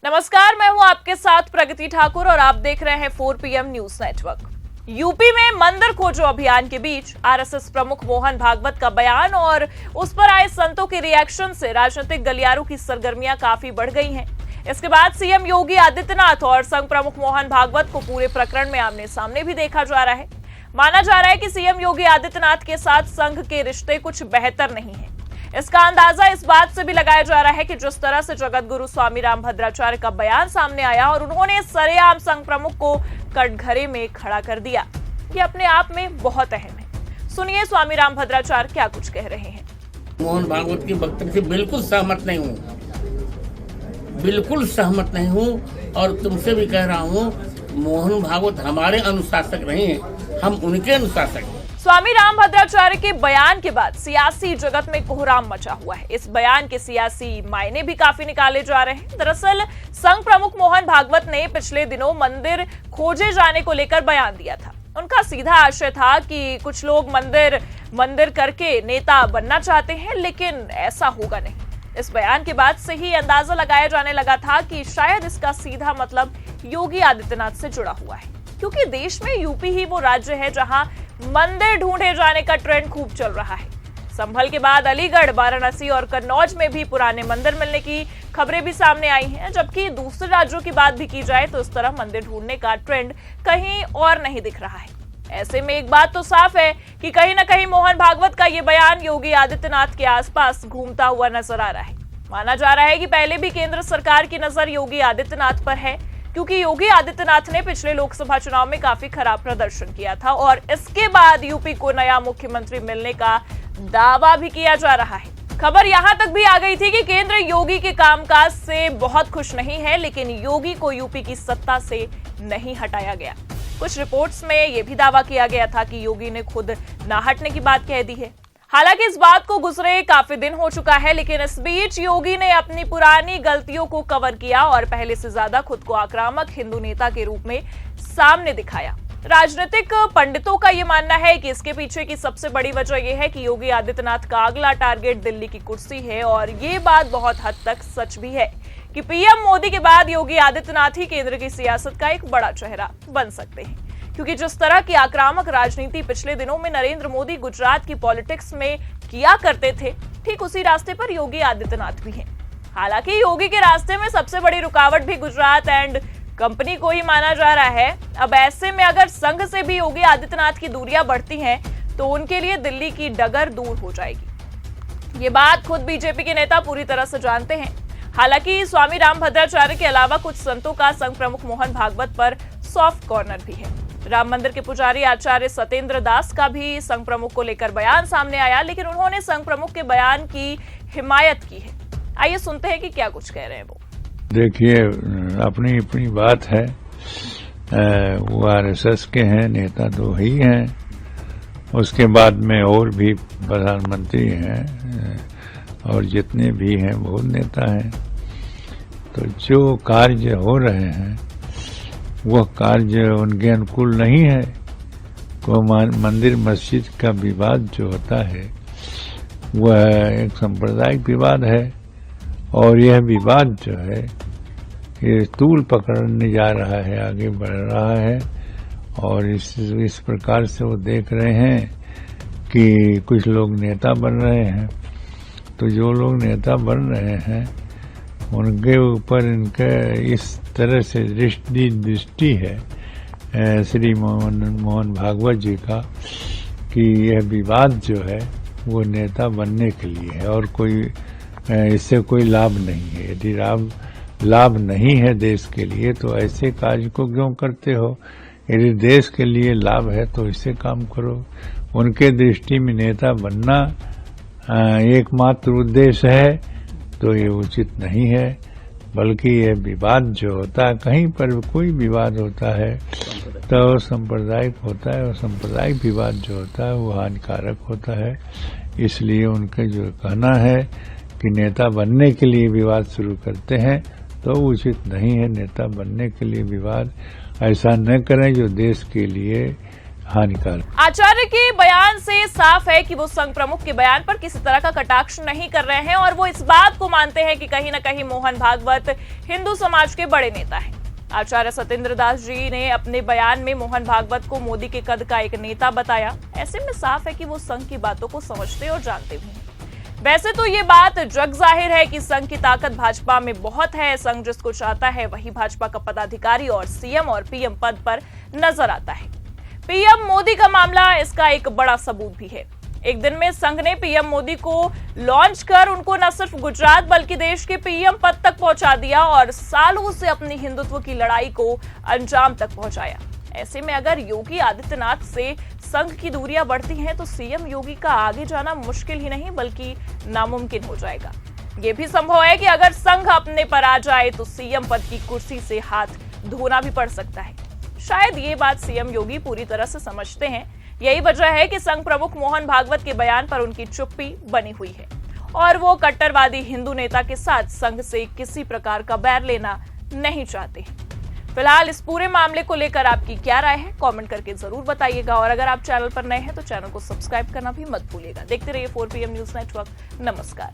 नमस्कार, मैं हूं आपके साथ प्रगति ठाकुर और आप देख रहे हैं 4 PM न्यूज नेटवर्क। यूपी में मंदिर खोजो अभियान के बीच आरएसएस प्रमुख मोहन भागवत का बयान और उस पर आए संतों के रिएक्शन से राजनीतिक गलियारों की सरगर्मियां काफी बढ़ गई हैं। इसके बाद सीएम योगी आदित्यनाथ और संघ प्रमुख मोहन भागवत को पूरे प्रकरण में आमने सामने भी देखा जा रहा है। माना जा रहा है कि सीएम योगी आदित्यनाथ के साथ संघ के रिश्ते कुछ बेहतर नहीं है। इसका अंदाजा इस बात से भी लगाया जा रहा है कि जिस तरह से जगतगुरु स्वामी रामभद्राचार्य का बयान सामने आया और उन्होंने सरेआम संघ प्रमुख को कटघरे में खड़ा कर दिया, ये अपने आप में बहुत अहम है। सुनिए स्वामी रामभद्राचार्य क्या कुछ कह रहे हैं। मोहन भागवत की वक्तव्य से बिल्कुल सहमत नहीं हूँ, बिल्कुल सहमत नहीं हूँ। और तुमसे भी कह रहा हूँ, मोहन भागवत हमारे अनुशासक नहीं है, हम उनके अनुशासक हैं। स्वामी रामभद्राचार्य के बयान के बाद सियासी जगत में कोहराम मचा हुआ है। इस बयान के सियासी मायने भी काफी निकाले जा रहे हैं। दरअसल संघ प्रमुख मोहन भागवत ने पिछले दिनों मंदिर खोजे जाने को लेकर बयान दिया था। उनका सीधा आशय था कि कुछ लोग मंदिर करके नेता बनना चाहते हैं, लेकिन ऐसा होगा नहीं। इस बयान के बाद से ही अंदाजा लगाया जाने लगा था कि शायद इसका सीधा मतलब योगी आदित्यनाथ से जुड़ा हुआ है, क्योंकि देश में यूपी ही वो राज्य है जहां मंदिर ढूंढे जाने का ट्रेंड खूब चल रहा है। संभल के बाद अलीगढ़, वाराणसी और कन्नौज में भी पुराने मंदिर मिलने की खबरें भी सामने आई हैं, जबकि दूसरे राज्यों की बात भी की जाए तो इस तरह मंदिर ढूंढने का ट्रेंड कहीं और नहीं दिख रहा है। ऐसे में एक बात तो साफ है कि कहीं न कहीं मोहन भागवत का ये बयान योगी आदित्यनाथ के आसपास घूमता हुआ नजर आ रहा है। माना जा रहा है कि पहले भी केंद्र सरकार की नजर योगी आदित्यनाथ पर है, क्योंकि योगी आदित्यनाथ ने पिछले लोकसभा चुनाव में काफी खराब प्रदर्शन किया था और इसके बाद यूपी को नया मुख्यमंत्री मिलने का दावा भी किया जा रहा है। खबर यहां तक भी आ गई थी कि केंद्र योगी के कामकाज से बहुत खुश नहीं है, लेकिन योगी को यूपी की सत्ता से नहीं हटाया गया। कुछ रिपोर्ट्स में यह भी दावा किया गया था कि योगी ने खुद ना हटने की बात कह दी है। हालांकि इस बात को गुजरे काफी दिन हो चुका है, लेकिन इस बीच योगी ने अपनी पुरानी गलतियों को कवर किया और पहले से ज्यादा खुद को आक्रामक हिंदू नेता के रूप में सामने दिखाया। राजनीतिक पंडितों का यह मानना है कि इसके पीछे की सबसे बड़ी वजह यह है कि योगी आदित्यनाथ का अगला टारगेट दिल्ली की कुर्सी है और ये बात बहुत हद तक सच भी है कि पीएम मोदी के बाद योगी आदित्यनाथ ही केंद्र की सियासत का एक बड़ा चेहरा बन सकते हैं, क्योंकि जिस तरह की आक्रामक राजनीति पिछले दिनों में नरेंद्र मोदी गुजरात की पॉलिटिक्स में किया करते थे, ठीक उसी रास्ते पर योगी आदित्यनाथ भी हैं। हालांकि योगी के रास्ते में सबसे बड़ी रुकावट भी गुजरात एंड कंपनी को ही माना जा रहा है। अब ऐसे में अगर संघ से भी योगी आदित्यनाथ की दूरियां बढ़ती हैं, तो उनके लिए दिल्ली की डगर दूर हो जाएगी। ये बात खुद बीजेपी के नेता पूरी तरह से जानते हैं। हालांकि स्वामी रामभद्राचार्य के अलावा कुछ संतों का संघ प्रमुख मोहन भागवत पर सॉफ्ट कॉर्नर भी है। राम मंदिर के पुजारी आचार्य सत्येंद्र दास का भी संघ प्रमुख को लेकर बयान सामने आया, लेकिन उन्होंने संघ प्रमुख के बयान की हिमायत की है। आइए सुनते हैं कि क्या कुछ कह रहे हैं वो। देखिए, अपनी अपनी बात है। वो आरएसएस के हैं, नेता तो ही हैं, उसके बाद में और भी प्रधानमंत्री हैं और जितने भी हैं बहुत नेता हैं। तो जो कार्य हो रहे हैं वह कार्य उनके अनुकूल नहीं है। को मंदिर मस्जिद का विवाद जो होता है वह एक सांप्रदायिक विवाद है और यह विवाद जो है ये तूल पकड़ने जा रहा है, आगे बढ़ रहा है। और इस प्रकार से वो देख रहे हैं कि कुछ लोग नेता बन रहे हैं, तो जो लोग नेता बन रहे हैं उनके ऊपर इनके इस तरह से दृष्टि है श्री मोहन भागवत जी का कि यह विवाद जो है वो नेता बनने के लिए है और कोई इससे कोई लाभ नहीं है। यदि लाभ नहीं है देश के लिए तो ऐसे कार्य को क्यों करते हो? यदि देश के लिए लाभ है तो इससे काम करो। उनके दृष्टि में नेता बनना एकमात्र उद्देश्य है, तो ये उचित नहीं है। बल्कि ये विवाद जो होता है, कहीं पर कोई विवाद होता है तो सांप्रदायिक होता है और सांप्रदायिक विवाद जो होता है वो हानिकारक होता है। इसलिए उनका जो कहना है कि नेता बनने के लिए विवाद शुरू करते हैं तो उचित नहीं है। नेता बनने के लिए विवाद ऐसा न करें जो देश के लिए हानिकारक। आचार्य के बयान से साफ है कि वो संघ प्रमुख के बयान पर किसी तरह का कटाक्ष नहीं कर रहे हैं और वो इस बात को मानते हैं कि कहीं न कहीं मोहन भागवत हिंदू समाज के बड़े नेता हैं। आचार्य सत्येंद्र दास जी ने अपने बयान में मोहन भागवत को मोदी के कद का एक नेता बताया। ऐसे में साफ है कि वो संघ की बातों को समझते और जानते भी हैं। वैसे तो ये बात जग जाहिर है कि संघ की ताकत भाजपा में बहुत है। संघ जिसको चाहता है वही भाजपा का पदाधिकारी और सीएम और पीएम पद पर नजर आता है। पीएम मोदी का मामला इसका एक बड़ा सबूत भी है। एक दिन में संघ ने पीएम मोदी को लॉन्च कर उनको न सिर्फ गुजरात बल्कि देश के पीएम पद तक पहुंचा दिया और सालों से अपनी हिंदुत्व की लड़ाई को अंजाम तक पहुंचाया। ऐसे में अगर योगी आदित्यनाथ से संघ की दूरियां बढ़ती हैं तो सीएम योगी का आगे जाना मुश्किल ही नहीं बल्कि नामुमकिन हो जाएगा। ये भी संभव है कि अगर संघ अपने पर आ जाए तो सीएम पद की कुर्सी से हाथ धोना भी पड़ सकता है। शायद ये बात सीएम योगी पूरी तरह से समझते हैं। यही वजह है कि संघ प्रमुख मोहन भागवत के बयान पर उनकी चुप्पी बनी हुई है और वो कट्टरवादी हिंदू नेता के साथ संघ से किसी प्रकार का बैर लेना नहीं चाहते। फिलहाल इस पूरे मामले को लेकर आपकी क्या राय है, कमेंट करके जरूर बताइएगा और अगर आप चैनल पर नए हैं तो चैनल को सब्सक्राइब करना भी मत भूलिएगा। देखते रहिए 4PM न्यूज नेटवर्क। नमस्कार।